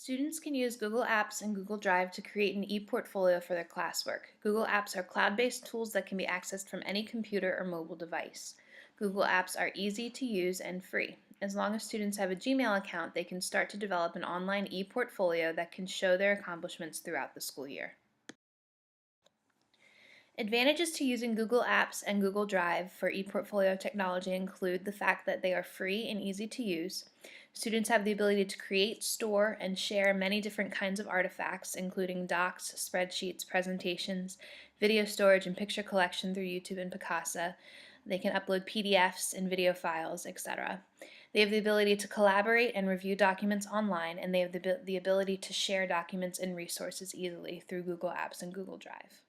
Students can use Google Apps and Google Drive to create an e-portfolio for their classwork. Google Apps are cloud-based tools that can be accessed from any computer or mobile device. Google Apps are easy to use and free. As long as students have a Gmail account, they can start to develop an online e-portfolio that can show their accomplishments throughout the school year. Advantages to using Google Apps and Google Drive for ePortfolio technology include the fact that they are free and easy to use. Students have the ability to create, store, and share many different kinds of artifacts, including docs, spreadsheets, presentations, video storage, and picture collection through YouTube and Picasa. They can upload PDFs and video files, etc. They have the ability to collaborate and review documents online, and they have the ability to share documents and resources easily through Google Apps and Google Drive.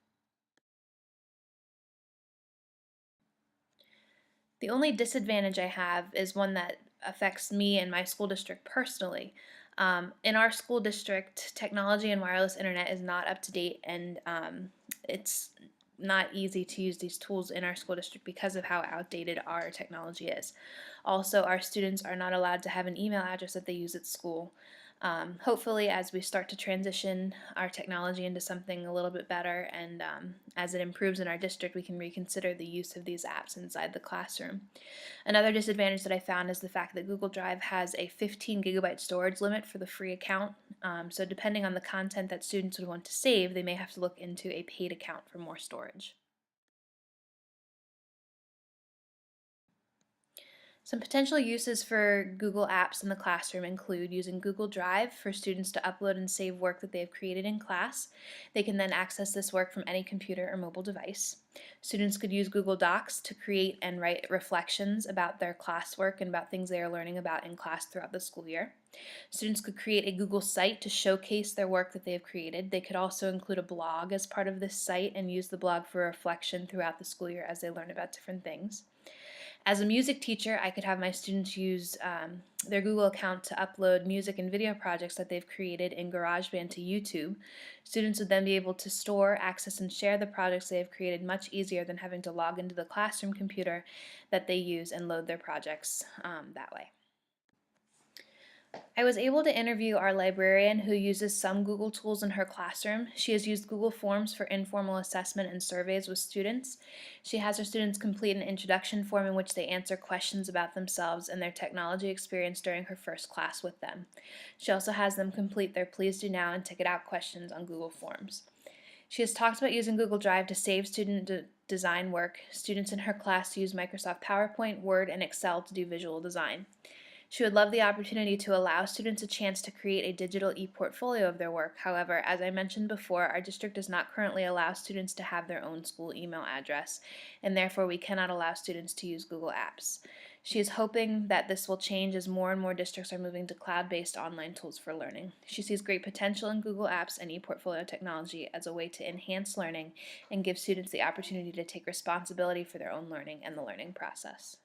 The only disadvantage I have is one that affects me and my school district personally. In our school district, technology and wireless internet is not up to date, and it's not easy to use these tools in our school district because of how outdated our technology is. Also, our students are not allowed to have an email address that they use at school. Hopefully, as we start to transition our technology into something a little bit better and as it improves in our district, we can reconsider the use of these apps inside the classroom. Another disadvantage that I found is the fact that Google Drive has a 15 gigabyte storage limit for the free account. So depending on the content that students would want to save, they may have to look into a paid account for more storage. Some potential uses for Google Apps in the classroom include using Google Drive for students to upload and save work that they have created in class. They can then access this work from any computer or mobile device. Students could use Google Docs to create and write reflections about their classwork and about things they are learning about in class throughout the school year. Students could create a Google site to showcase their work that they have created. They could also include a blog as part of this site and use the blog for reflection throughout the school year as they learn about different things. As a music teacher, I could have my students use their Google account to upload music and video projects that they've created in GarageBand to YouTube. Students would then be able to store, access, and share the projects they have created much easier than having to log into the classroom computer that they use and load their projects that way. I was able to interview our librarian who uses some Google tools in her classroom. She has used Google Forms for informal assessment and surveys with students. She has her students complete an introduction form in which they answer questions about themselves and their technology experience during her first class with them. She also has them complete their Please Do Now and Tick It Out questions on Google Forms. She has talked about using Google Drive to save student design work. Students in her class use Microsoft PowerPoint, Word, and Excel to do visual design. She would love the opportunity to allow students a chance to create a digital e-portfolio of their work. However, as I mentioned before, our district does not currently allow students to have their own school email address, and therefore we cannot allow students to use Google Apps. She is hoping that this will change as more and more districts are moving to cloud-based online tools for learning. She sees great potential in Google Apps and e-portfolio technology as a way to enhance learning and give students the opportunity to take responsibility for their own learning and the learning process.